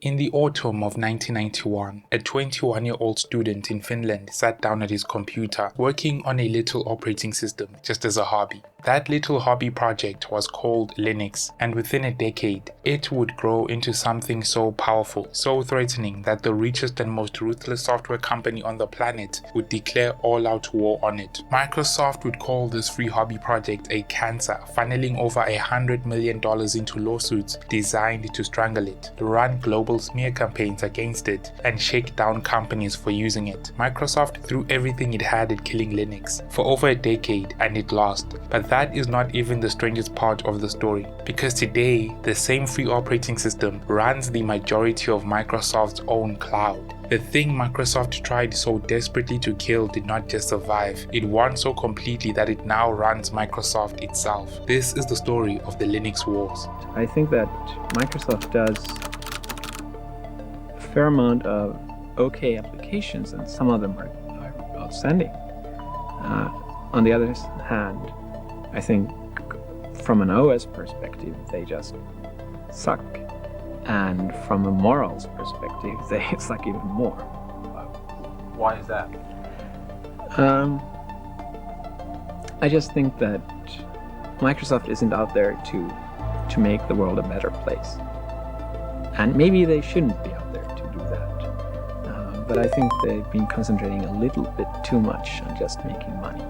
In the autumn of 1991, a 21-year-old student in Finland sat down at his computer working on a little operating system just as a hobby. That little hobby project was called Linux, and within a decade, it would grow into something so powerful, so threatening that the richest and most ruthless software company on the planet would declare all-out war on it. Microsoft would call this free hobby project a cancer, funneling over $100 million into lawsuits designed to strangle it, run global smear campaigns against it, and shake down companies for using it. Microsoft threw everything it had at killing Linux for over a decade, and it lost. But that is not even the strangest part of the story, because today, the same free operating system runs the majority of Microsoft's own cloud. The thing Microsoft tried so desperately to kill did not just survive, it won so completely that it now runs Microsoft itself. This is the story of the Linux wars. I think that Microsoft does a fair amount of okay applications, and some of them are outstanding. On the other hand, I think from an OS perspective, they just suck. And from a morals perspective, they suck even more. Why is that? I just think that Microsoft isn't out there to make the world a better place. And maybe they shouldn't be out there to do that. But I think they've been concentrating a little bit too much on just making money.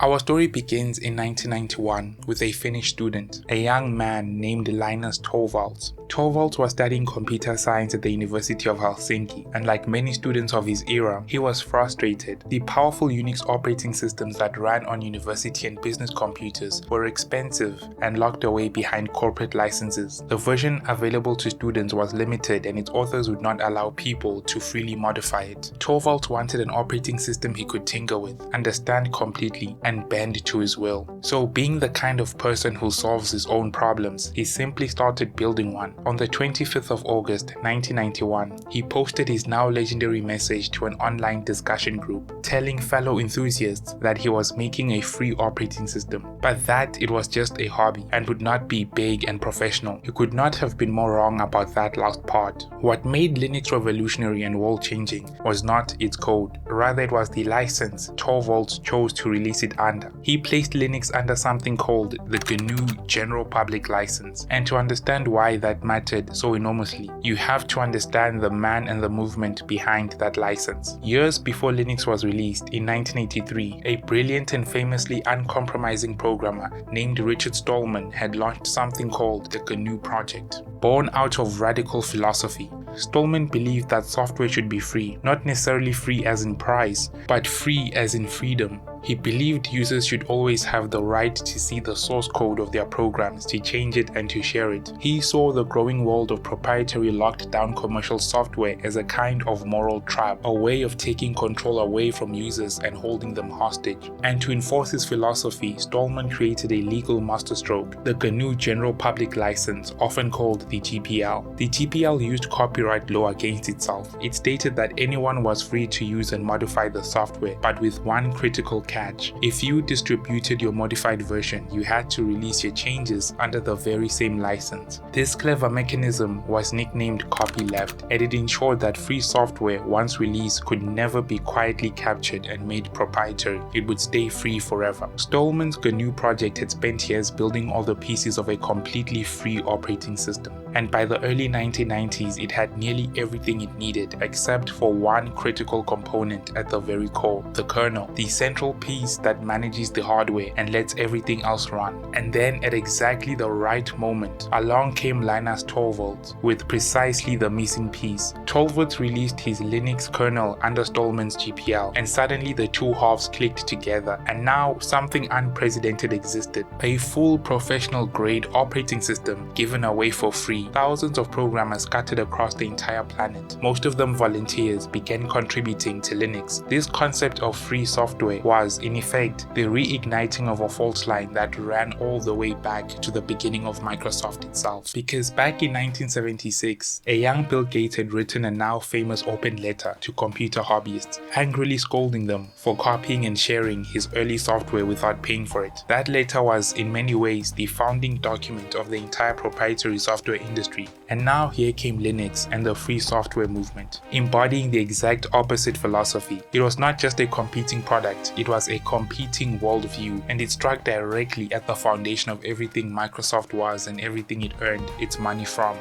Our story begins in 1991 with a Finnish student, a young man named Linus Torvalds. Torvalds was studying computer science at the University of Helsinki, and like many students of his era, he was frustrated. The powerful Unix operating systems that ran on university and business computers were expensive and locked away behind corporate licenses. The version available to students was limited, and its authors would not allow people to freely modify it. Torvalds wanted an operating system he could tinker with, understand completely, and bend to his will. So, being the kind of person who solves his own problems, he simply started building one. On the 25th of August 1991, he posted his now legendary message to an online discussion group, telling fellow enthusiasts that he was making a free operating system, but that it was just a hobby and would not be big and professional. He could not have been more wrong about that last part. What made Linux revolutionary and world-changing was not its code, rather it was the license Torvalds chose to release it under. He placed Linux under something called the GNU General Public License, and to understand why that mattered so enormously, you have to understand the man and the movement behind that license. Years before Linux was released, in 1983, a brilliant and famously uncompromising programmer named Richard Stallman had launched something called the GNU project. Born out of radical philosophy, Stallman believed that software should be free, not necessarily free as in price, but free as in freedom. He believed users should always have the right to see the source code of their programs, to change it and to share it. He saw the growing world of proprietary locked down commercial software as a kind of moral trap, a way of taking control away from users and holding them hostage. And to enforce his philosophy, Stallman created a legal masterstroke, the GNU General Public License, often called the GPL. The GPL used copyright law against itself. It stated that anyone was free to use and modify the software, but with one critical catch. If you distributed your modified version, you had to release your changes under the very same license. This clever mechanism was nicknamed copyleft, and it ensured that free software, once released, could never be quietly captured and made proprietary. It would stay free forever. Stallman's GNU project had spent years building all the pieces of a completely free operating system, and by the early 1990s, it had nearly everything it needed except for one critical component at the very core, the kernel, the central piece that manages the hardware and lets everything else run. And then at exactly the right moment, along came Linus Torvalds with precisely the missing piece. Torvalds released his Linux kernel under Stallman's GPL, and suddenly the two halves clicked together, and now something unprecedented existed. A full professional grade operating system given away for free. Thousands of programmers scattered across the entire planet, most of them volunteers, began contributing to Linux. This concept of free software was, in effect, the reigniting of a fault line that ran all the way back to the beginning of Microsoft itself. Because back in 1976, a young Bill Gates had written a now famous open letter to computer hobbyists, angrily scolding them for copying and sharing his early software without paying for it. That letter was, in many ways, the founding document of the entire proprietary software industry. And now here came Linux and the free software movement, embodying the exact opposite philosophy. It was not just a competing product, it was a competing worldview, and it struck directly at the foundation of everything Microsoft was and everything it earned its money from.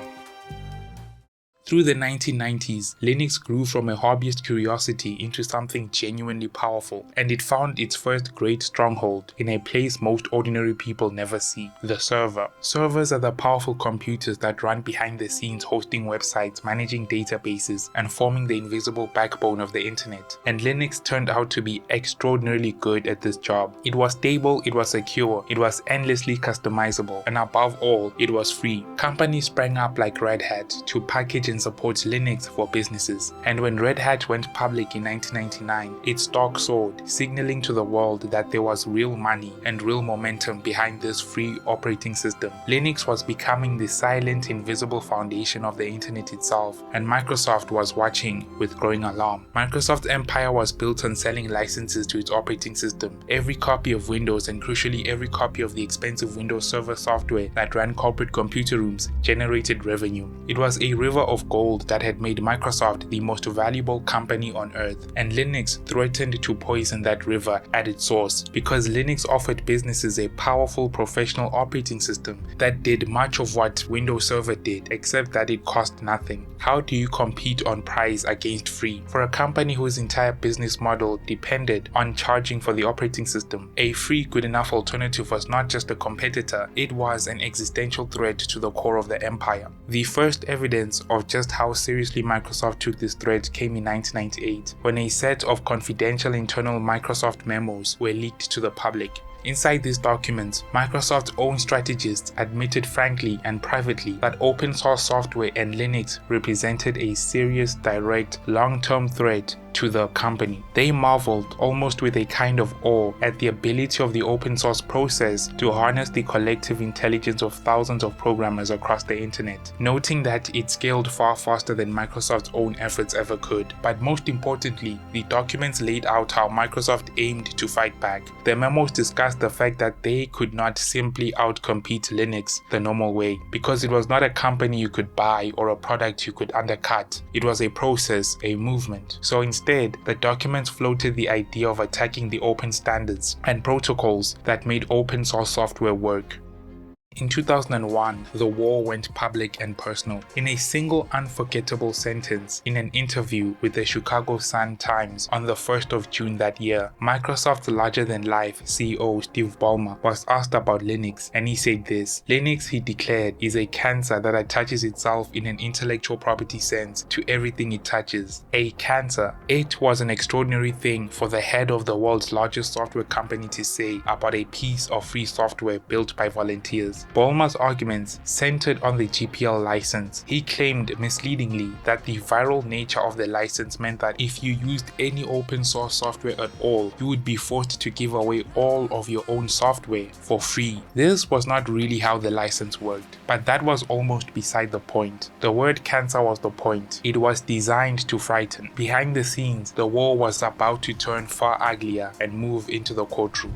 Through the 1990s, Linux grew from a hobbyist curiosity into something genuinely powerful, and it found its first great stronghold in a place most ordinary people never see: the server. Servers are the powerful computers that run behind the scenes, hosting websites, managing databases, and forming the invisible backbone of the internet. And Linux turned out to be extraordinarily good at this job. It was stable, it was secure, it was endlessly customizable, and above all, it was free. Companies sprang up like Red Hat to package and support Linux for businesses, and when Red Hat went public in 1999, its stock soared, signaling to the world that there was real money and real momentum behind this free operating system. Linux was becoming the silent, invisible foundation of the internet itself, and Microsoft was watching with growing alarm. Microsoft's empire was built on selling licenses to its operating system. Every copy of Windows, and crucially every copy of the expensive Windows Server software that ran corporate computer rooms, generated revenue. It was a river of gold that had made Microsoft the most valuable company on earth, and Linux threatened to poison that river at its source, because Linux offered businesses a powerful professional operating system that did much of what Windows Server did, except that it cost nothing. How do you compete on price against free? For a company whose entire business model depended on charging for the operating system, a free good enough alternative was not just a competitor, it was an existential threat to the core of the empire. The first evidence of just how seriously Microsoft took this threat came in 1998, when a set of confidential internal Microsoft memos were leaked to the public. Inside these documents, Microsoft's own strategists admitted frankly and privately that open source software and Linux represented a serious, direct, long-term threat to the company. They marveled, almost with a kind of awe, at the ability of the open source process to harness the collective intelligence of thousands of programmers across the internet, noting that it scaled far faster than Microsoft's own efforts ever could. But most importantly, the documents laid out how Microsoft aimed to fight back. The memos discussed the fact that they could not simply outcompete Linux the normal way, because it was not a company you could buy or a product you could undercut. It was a process, a movement. So instead, the documents floated the idea of attacking the open standards and protocols that made open source software work. In 2001, the war went public and personal. In a single unforgettable sentence in an interview with the Chicago Sun-Times on the 1st of June that year, Microsoft's larger-than-life CEO Steve Ballmer was asked about Linux, and he said this: "Linux," he declared, "is a cancer that attaches itself in an intellectual property sense to everything it touches." A cancer. It was an extraordinary thing for the head of the world's largest software company to say about a piece of free software built by volunteers. Ballmer's arguments centered on the GPL license. He claimed misleadingly that the viral nature of the license meant that if you used any open source software at all, you would be forced to give away all of your own software for free. This was not really how the license worked, but that was almost beside the point. The word cancer was the point. It was designed to frighten. Behind the scenes, the war was about to turn far uglier and move into the courtroom.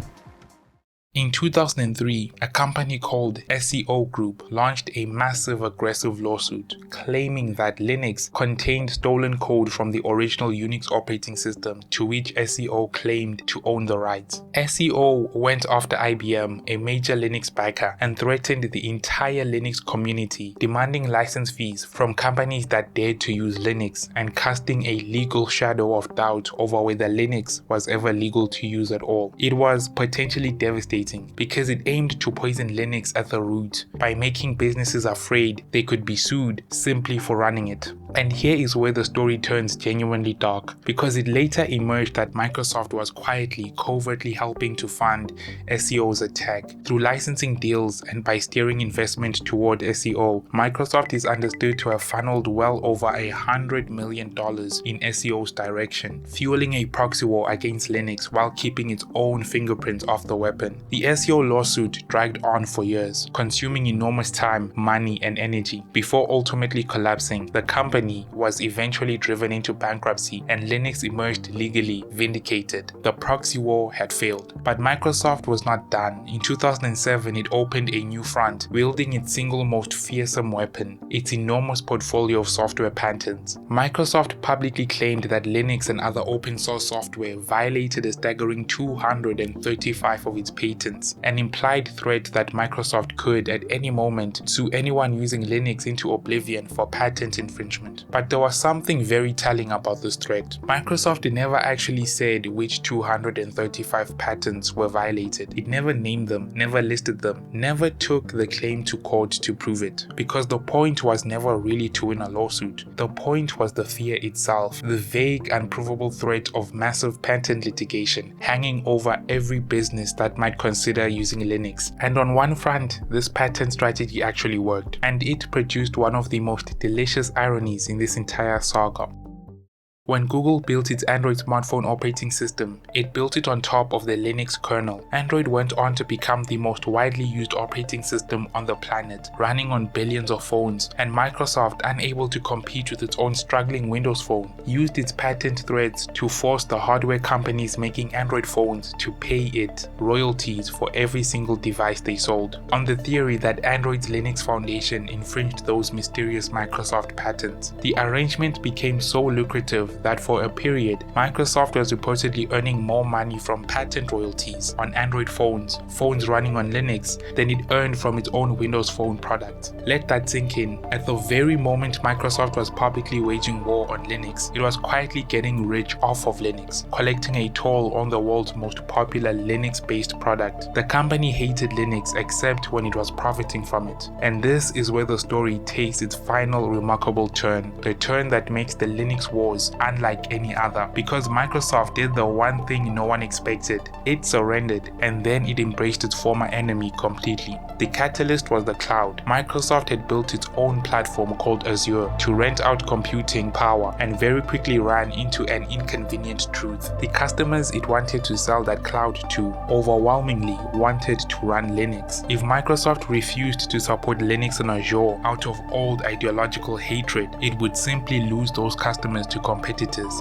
In 2003, a company called SEO Group launched a massive aggressive lawsuit claiming that Linux contained stolen code from the original Unix operating system to which SEO claimed to own the rights. SEO went after IBM, a major Linux backer, and threatened the entire Linux community, demanding license fees from companies that dared to use Linux and casting a legal shadow of doubt over whether Linux was ever legal to use at all. It was potentially devastating because it aimed to poison Linux at the root by making businesses afraid they could be sued simply for running it. And here is where the story turns genuinely dark, because it later emerged that Microsoft was quietly, covertly helping to fund SEO's attack. Through licensing deals and by steering investment toward SEO, Microsoft is understood to have funneled well over $100 million in SEO's direction, fueling a proxy war against Linux while keeping its own fingerprints off the weapon. The SEO lawsuit dragged on for years, consuming enormous time, money, and energy. Before ultimately collapsing, the company company was eventually driven into bankruptcy and Linux emerged legally vindicated. The proxy war had failed. But Microsoft was not done. In 2007, it opened a new front, wielding its single most fearsome weapon, its enormous portfolio of software patents. Microsoft publicly claimed that Linux and other open source software violated a staggering 235 of its patents, an implied threat that Microsoft could at any moment sue anyone using Linux into oblivion for patent infringement. But there was something very telling about this threat. Microsoft never actually said which 235 patents were violated. It never named them, never listed them, never took the claim to court to prove it, because the point was never really to win a lawsuit. The point was the fear itself, the vague, unprovable threat of massive patent litigation hanging over every business that might consider using Linux. And on one front, this patent strategy actually worked, and it produced one of the most delicious ironies in this entire saga. When Google built its Android smartphone operating system, it built it on top of the Linux kernel. Android went on to become the most widely used operating system on the planet, running on billions of phones, and Microsoft, unable to compete with its own struggling Windows Phone, used its patent threats to force the hardware companies making Android phones to pay it royalties for every single device they sold, on the theory that Android's Linux Foundation infringed those mysterious Microsoft patents. The arrangement became so lucrative that for a period, Microsoft was reportedly earning more money from patent royalties on Android phones running on Linux, than it earned from its own Windows Phone product. Let that sink in. At the very moment Microsoft was publicly waging war on Linux, it was quietly getting rich off of Linux, collecting a toll on the world's most popular Linux-based product. The company hated Linux except when it was profiting from it. And this is where the story takes its final remarkable turn, the turn that makes the Linux wars unlike any other, because Microsoft did the one thing no one expected. It surrendered, and then it embraced its former enemy completely. The catalyst was the cloud. Microsoft had built its own platform called Azure to rent out computing power, and very quickly ran into an inconvenient truth. The customers it wanted to sell that cloud to overwhelmingly wanted to run Linux. If Microsoft refused to support Linux on Azure out of old ideological hatred, it would simply lose those customers to competitors.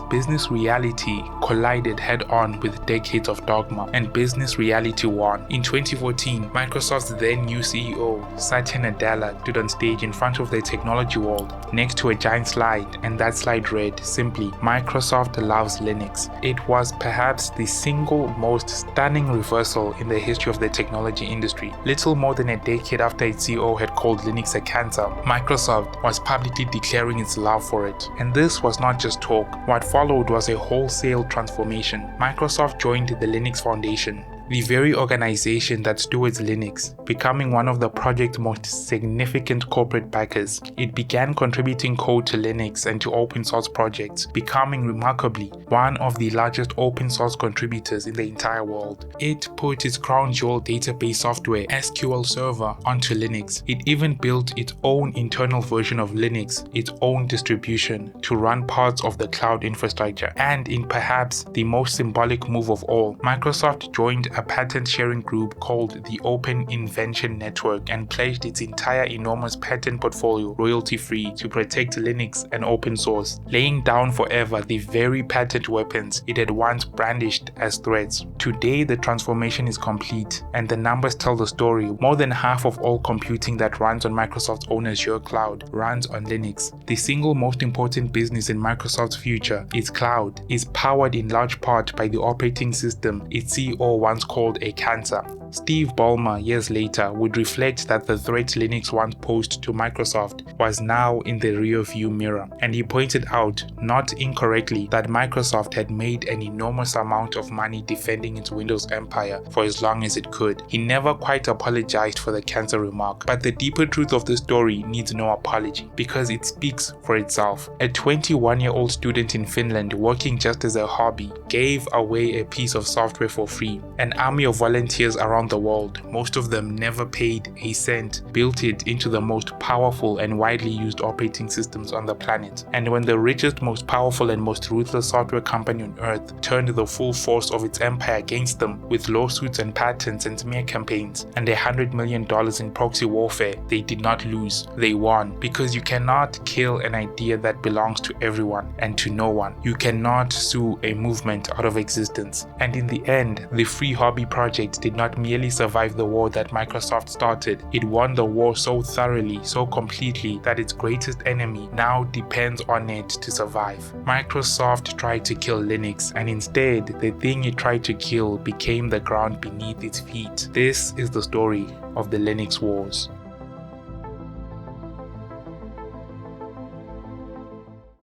Business reality collided head-on with decades of dogma, and business reality won. In 2014, Microsoft's then new CEO, Satya Nadella, stood on stage in front of the technology world next to a giant slide, and that slide read simply, "Microsoft loves Linux." It was perhaps the single most stunning reversal in the history of the technology industry. Little more than a decade after its CEO had called Linux a cancer, Microsoft was publicly declaring its love for it. And this was not just talk. What followed was a wholesale transformation. Microsoft joined the Linux Foundation, the very organization that stewards Linux, becoming one of the project's most significant corporate backers. It began contributing code to Linux and to open source projects, becoming remarkably one of the largest open source contributors in the entire world. It put its crown jewel database software, SQL Server, onto Linux. It even built its own internal version of Linux, its own distribution, to run parts of the cloud infrastructure. And in perhaps the most symbolic move of all, Microsoft joined a patent-sharing group called the Open Invention Network and pledged its entire enormous patent portfolio royalty-free to protect Linux and open source, laying down forever the very patent weapons it had once brandished as threats. Today, the transformation is complete, and the numbers tell the story. More than half of all computing that runs on Microsoft's own Azure cloud runs on Linux. The single most important business in Microsoft's future, its cloud, is powered in large part by the operating system its CEO once called a cancer. Steve Ballmer, years later, would reflect that the threat Linux once posed to Microsoft was now in the rearview mirror, and he pointed out, not incorrectly, that Microsoft had made an enormous amount of money defending its Windows empire for as long as it could. He never quite apologized for the cancer remark, but the deeper truth of the story needs no apology, because it speaks for itself. A 21-year-old student in Finland, working just as a hobby, gave away a piece of software for free. An army of volunteers around around the world, most of them never paid a cent, built it into the most powerful and widely used operating systems on the planet. And when the richest, most powerful and most ruthless software company on earth turned the full force of its empire against them with lawsuits and patents and smear campaigns and $100 million in proxy warfare, they did not lose, they won. Because you cannot kill an idea that belongs to everyone and to no one. You cannot sue a movement out of existence. And in the end, the free hobby project did not merely survive the war that Microsoft started, it won the war so thoroughly, so completely, that its greatest enemy now depends on it to survive. Microsoft tried to kill Linux, and instead, the thing it tried to kill became the ground beneath its feet. This is the story of the Linux wars.